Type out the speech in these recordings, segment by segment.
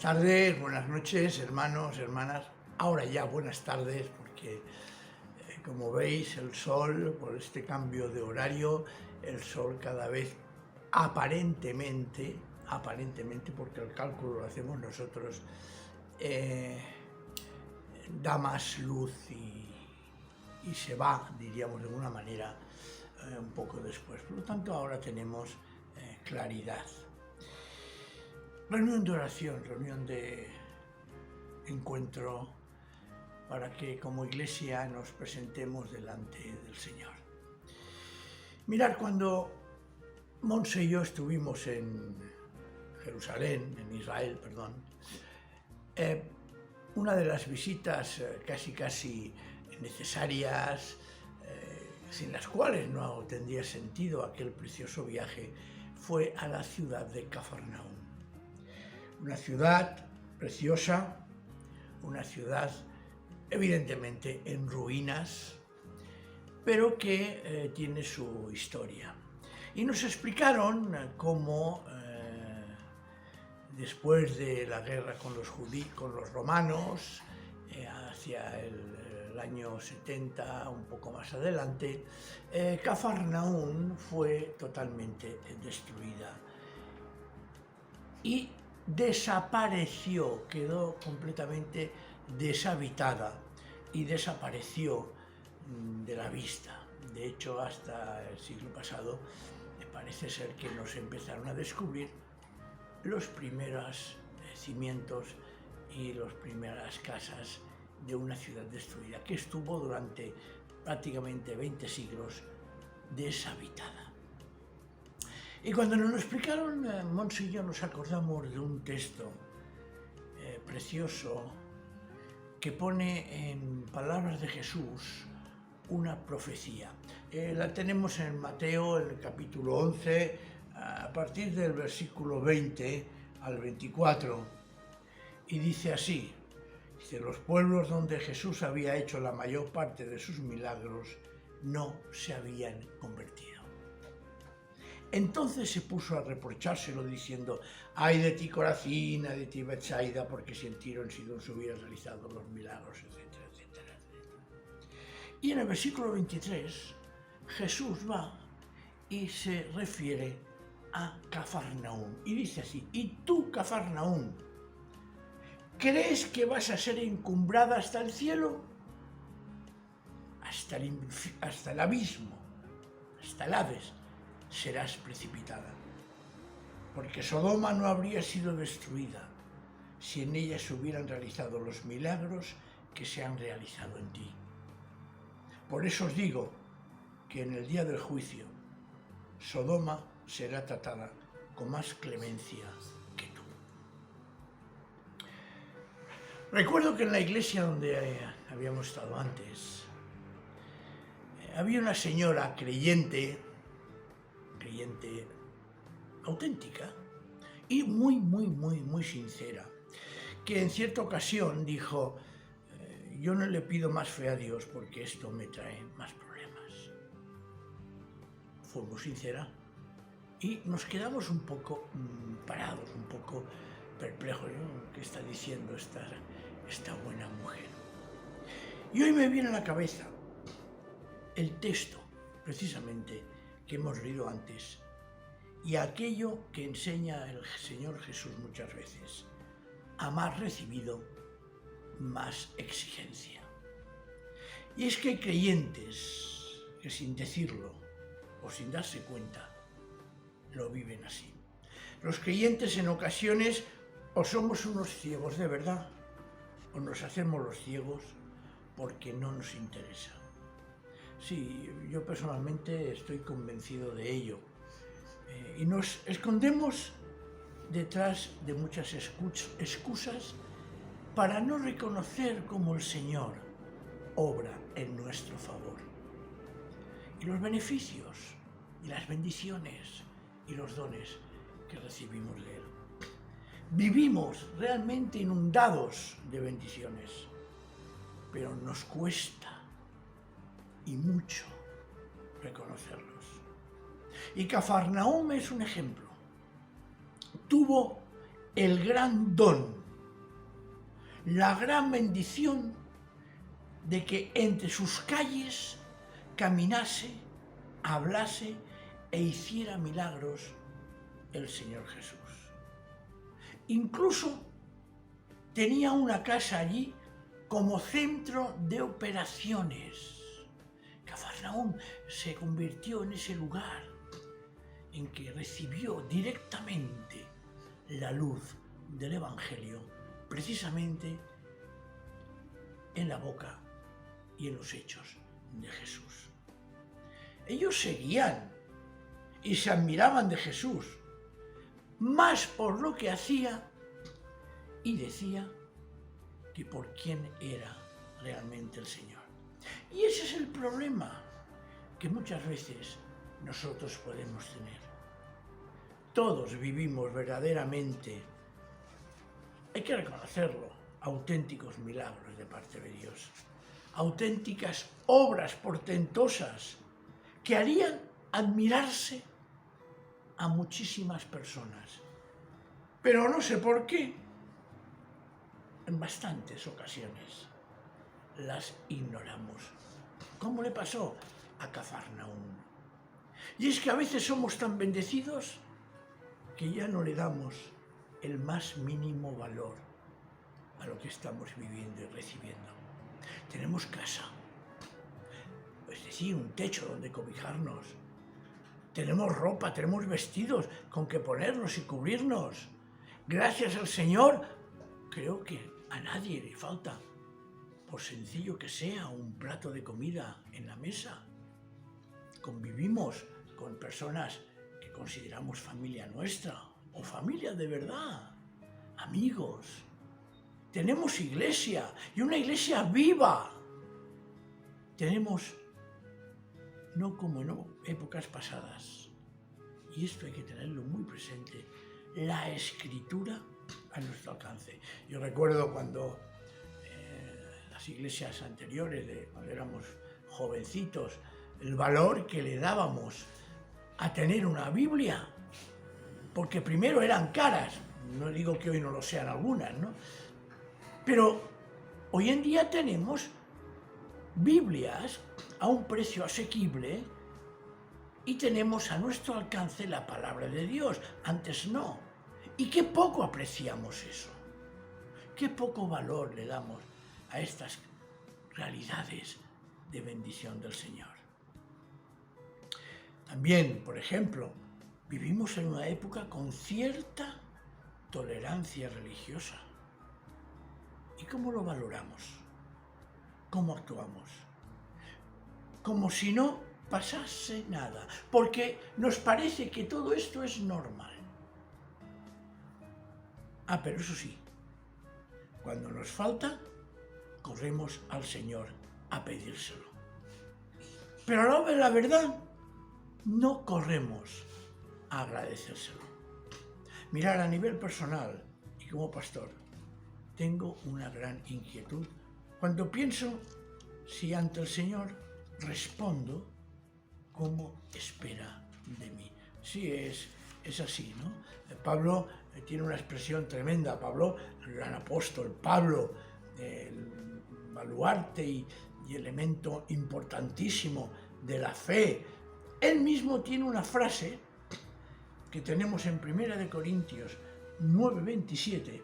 tardes, buenas noches, hermanos, hermanas. Ahora ya buenas tardes, porque como veis el sol, por este cambio de horario, el sol cada vez aparentemente, porque el cálculo lo hacemos nosotros, da más luz y se va, diríamos de alguna manera, un poco después. Por lo tanto, ahora tenemos claridad. Reunión de oración, reunión de encuentro para que como iglesia nos presentemos delante del Señor. Mirad, cuando Monse y yo estuvimos en Jerusalén, en Israel, perdón, una de las visitas casi necesarias, sin las cuales no tendría sentido aquel precioso viaje, fue a la ciudad de Cafarnaúm. Una ciudad preciosa, una ciudad evidentemente en ruinas, pero que tiene su historia. Y nos explicaron cómo después de la guerra con los romanos, hacia el año 70, un poco más adelante, Cafarnaúm fue totalmente destruida y desapareció, quedó completamente deshabitada y desapareció de la vista. De hecho, hasta el siglo pasado parece ser que nos empezaron a descubrir los primeros cimientos y las primeras casas de una ciudad destruida que estuvo durante prácticamente 20 siglos deshabitada. Y cuando nos lo explicaron, Monse y yo nos acordamos de un texto precioso que pone en palabras de Jesús una profecía. La tenemos en Mateo, en el capítulo 11, a partir del versículo 20 al 24, y dice así: dice, los pueblos donde Jesús había hecho la mayor parte de sus milagros no se habían convertido. Entonces se puso a reprochárselo diciendo: ay de ti, Corazín, ay de ti, Betsaida, porque si en Tiro, en Sidón se hubieran realizado los milagros, etcétera, etcétera, etcétera. Y en el versículo 23, Jesús va y se refiere a Cafarnaúm y dice así: y tú, Cafarnaúm, ¿crees que vas a ser encumbrada hasta el cielo? Hasta el abismo, hasta el Hades serás precipitada, porque Sodoma no habría sido destruida si en ella se hubieran realizado los milagros que se han realizado en ti. Por eso os digo que en el día del juicio Sodoma será tratada con más clemencia que tú. Recuerdo que en la iglesia donde habíamos estado antes había una señora creyente auténtica y muy sincera, que en cierta ocasión dijo: yo no le pido más fe a Dios porque esto me trae más problemas. Fue muy sincera y nos quedamos un poco parados, un poco perplejos, ¿no? ¿Qué está diciendo esta buena mujer? Y hoy me viene a la cabeza el texto, precisamente, que hemos leído antes, y aquello que enseña el Señor Jesús muchas veces: a más recibido, más exigencia. Y es que hay creyentes que sin decirlo o sin darse cuenta lo viven así. Los creyentes en ocasiones o somos unos ciegos de verdad o nos hacemos los ciegos porque no nos interesa. Sí, yo personalmente estoy convencido de ello. Y nos escondemos detrás de muchas excusas para no reconocer cómo el Señor obra en nuestro favor. Y los beneficios, y las bendiciones, y los dones que recibimos de Él. Vivimos realmente inundados de bendiciones, pero nos cuesta y mucho reconocerlos. Y Cafarnaúm es un ejemplo. Tuvo el gran don la gran bendición de que entre sus calles caminase, hablase e hiciera milagros el Señor Jesús. Incluso tenía una casa allí como centro de operaciones. Cafarnaúm se convirtió en ese lugar en que recibió directamente la luz del Evangelio, precisamente en la boca y en los hechos de Jesús. Ellos seguían y se admiraban de Jesús, más por lo que hacía y decía que por quién era realmente el Señor. Y ese es el problema que muchas veces nosotros podemos tener. Todos vivimos verdaderamente, hay que reconocerlo, auténticos milagros de parte de Dios, auténticas obras portentosas que harían admirarse a muchísimas personas. Pero no sé por qué, en bastantes ocasiones las ignoramos. ¿Cómo le pasó a Cafarnaúm? Y es que a veces somos tan bendecidos que ya no le damos el más mínimo valor a lo que estamos viviendo y recibiendo. Tenemos casa, es decir, un techo donde cobijarnos. Tenemos ropa, tenemos vestidos con que ponernos y cubrirnos. Gracias al Señor, creo que a nadie le falta, por sencillo que sea, un plato de comida en la mesa. Convivimos con personas que consideramos familia nuestra, o familia de verdad, amigos. Tenemos iglesia, y una iglesia viva. Tenemos, no como en épocas pasadas, y esto hay que tenerlo muy presente, la Escritura a nuestro alcance. Yo recuerdo cuando las iglesias anteriores, cuando éramos jovencitos, el valor que le dábamos a tener una Biblia, porque primero eran caras, no digo que hoy no lo sean algunas, ¿no? Pero hoy en día tenemos Biblias a un precio asequible y tenemos a nuestro alcance la palabra de Dios. Antes no. Y qué poco apreciamos eso. Qué poco valor le damos a estas realidades de bendición del Señor. También, por ejemplo, vivimos en una época con cierta tolerancia religiosa. ¿Y cómo lo valoramos? ¿Cómo actuamos? Como si no pasase nada, porque nos parece que todo esto es normal. Pero eso sí, cuando nos falta, corremos al Señor a pedírselo. Pero a la hora de la verdad, no corremos a agradecérselo. Mirar, a nivel personal y como pastor, tengo una gran inquietud cuando pienso si ante el Señor respondo como espera de mí. Sí, es así, ¿no? Pablo tiene una expresión tremenda. Pablo, el gran apóstol, Pablo, el baluarte y elemento importantísimo de la fe. Él mismo tiene una frase que tenemos en 1 Corintios 9:27,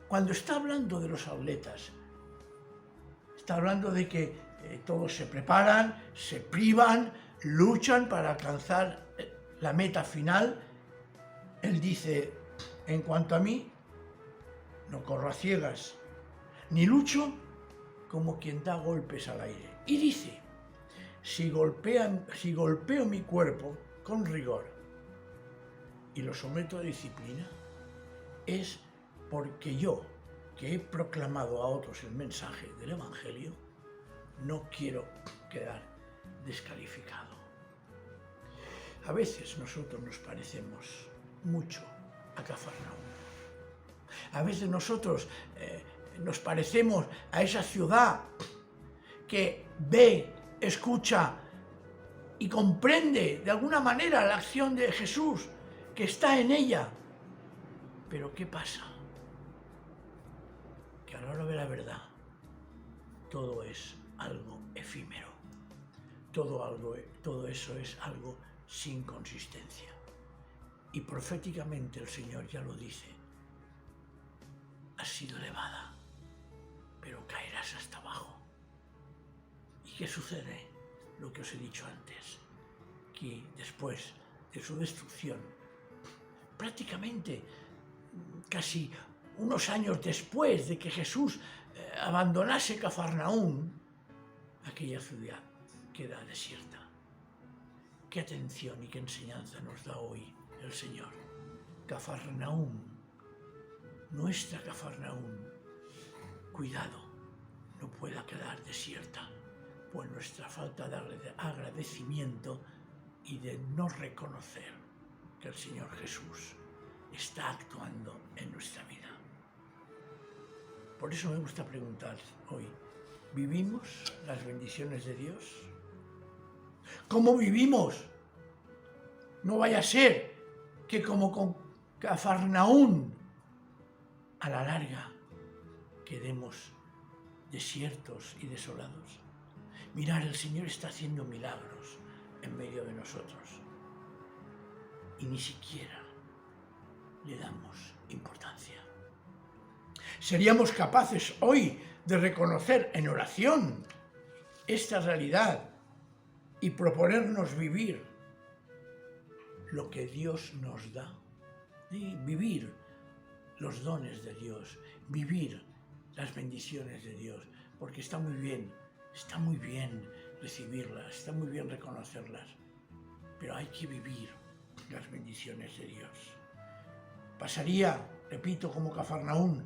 cuando está hablando de los atletas. Está hablando de que todos se preparan, se privan, luchan para alcanzar la meta final. Él dice, en cuanto a mí, no corro a ciegas, ni lucho como quien da golpes al aire. Y dice, si golpeo mi cuerpo con rigor y lo someto a disciplina, es porque yo, que he proclamado a otros el mensaje del Evangelio, no quiero quedar descalificado. A veces nosotros nos parecemos mucho a Cafarnaúm. A veces nosotros nos parecemos a esa ciudad que ve, escucha y comprende de alguna manera la acción de Jesús que está en ella. Pero ¿qué pasa? Que que a la hora de la verdad todo es algo efímero, todo eso es algo sin consistencia. Y proféticamente el Señor ya lo dice: has sido elevada, pero caerás hasta abajo. ¿Y qué sucede? Lo que os he dicho antes, que después de su destrucción, prácticamente casi unos años después de que Jesús abandonase Cafarnaúm, aquella ciudad queda desierta. Qué atención y qué enseñanza nos da hoy el Señor. Cafarnaúm, nuestra Cafarnaúm, cuidado, no pueda quedar desierta por nuestra falta de agradecimiento y de no reconocer que el Señor Jesús está actuando en nuestra vida. Por eso me gusta preguntar hoy: ¿vivimos las bendiciones de Dios? ¿Cómo vivimos? No vaya a ser que, como con Cafarnaúm, a la larga quedemos desiertos y desolados. Mirad, el Señor está haciendo milagros en medio de nosotros y ni siquiera le damos importancia. ¿Seríamos capaces hoy de reconocer en oración esta realidad y proponernos vivir lo que Dios nos da? ¿Sí? Vivir los dones de Dios, vivir las bendiciones de Dios, porque está muy bien recibirlas, está muy bien reconocerlas, pero hay que vivir las bendiciones de Dios. Pasaría, repito, como Cafarnaúm,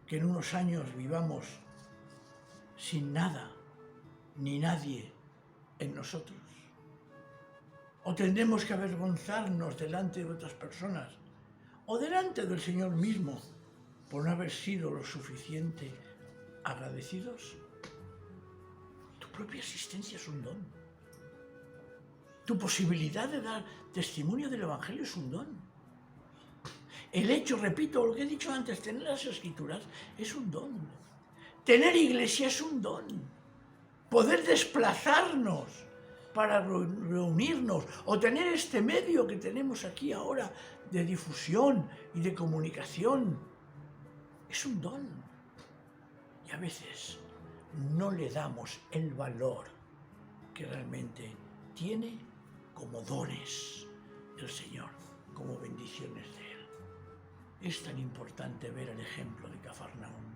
que en unos años vivamos sin nada ni nadie en nosotros. O tendremos que avergonzarnos delante de otras personas o delante del Señor mismo por no haber sido lo suficiente agradecidos. Tu propia existencia es un don. Tu posibilidad de dar testimonio del Evangelio es un don. El hecho, repito, lo que he dicho antes, tener las Escrituras es un don. Tener iglesia es un don. Poder desplazarnos para reunirnos o tener este medio que tenemos aquí ahora de difusión y de comunicación es un don. Y a veces no le damos el valor que realmente tiene como dones del Señor, como bendiciones de Él. Es tan importante ver el ejemplo de Cafarnaúm.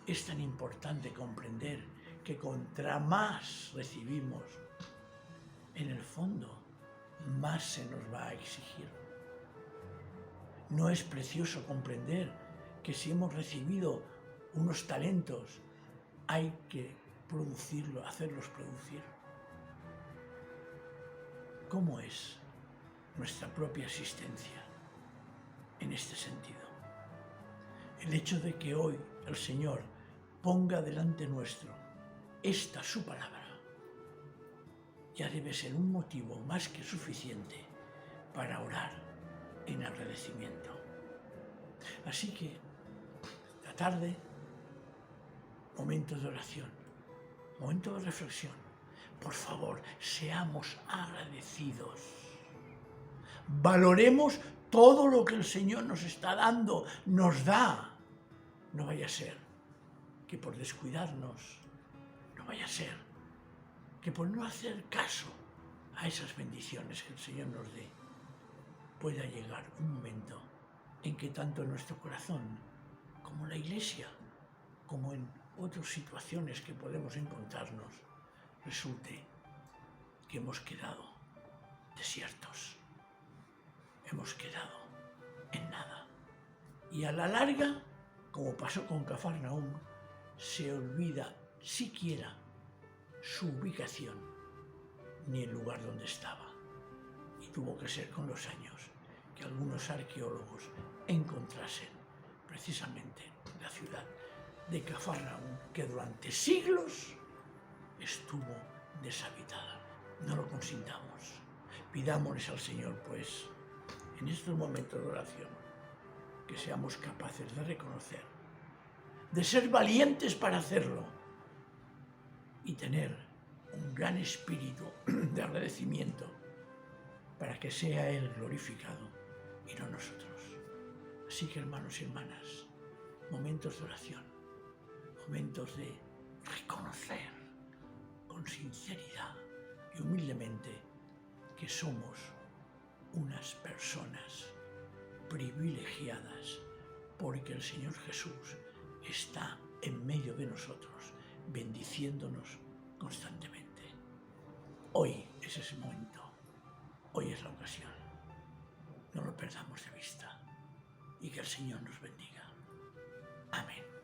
Es tan importante comprender que contra más recibimos, en el fondo, más se nos va a exigir. ¿No es precioso comprender que si hemos recibido unos talentos, hay que hacerlos producir? ¿Cómo es nuestra propia existencia en este sentido? El hecho de que hoy el Señor ponga delante nuestro esta su palabra ya debe ser un motivo más que suficiente para orar en agradecimiento. Así que, esta tarde, momentos de oración, momentos de reflexión. Por favor, seamos agradecidos. Valoremos todo lo que el Señor nos está dando, nos da. No vaya a ser que por descuidarnos, no vaya a ser que por no hacer caso a esas bendiciones que el Señor nos dé, pueda llegar un momento en que tanto en nuestro corazón como en la Iglesia, como en otras situaciones que podemos encontrarnos, resulte que hemos quedado desiertos, hemos quedado en nada. Y a la larga, como pasó con Cafarnaúm, se olvida siquiera su ubicación ni el lugar donde estaba. Y tuvo que ser con los años que algunos arqueólogos encontrasen precisamente la ciudad de Cafarnaúm, que durante siglos estuvo deshabitada. No lo consintamos. Pidámosles al Señor, pues, en estos momentos de oración, que seamos capaces de reconocer de ser valientes para hacerlo y tener un gran espíritu de agradecimiento para que sea Él glorificado y no nosotros. Así que, hermanos y hermanas, momentos de oración, momentos de reconocer con sinceridad y humildemente que somos unas personas privilegiadas porque el Señor Jesús está en medio de nosotros, bendiciéndonos constantemente. Hoy es ese momento, hoy es la ocasión. No lo perdamos de vista y que el Señor nos bendiga. Amén.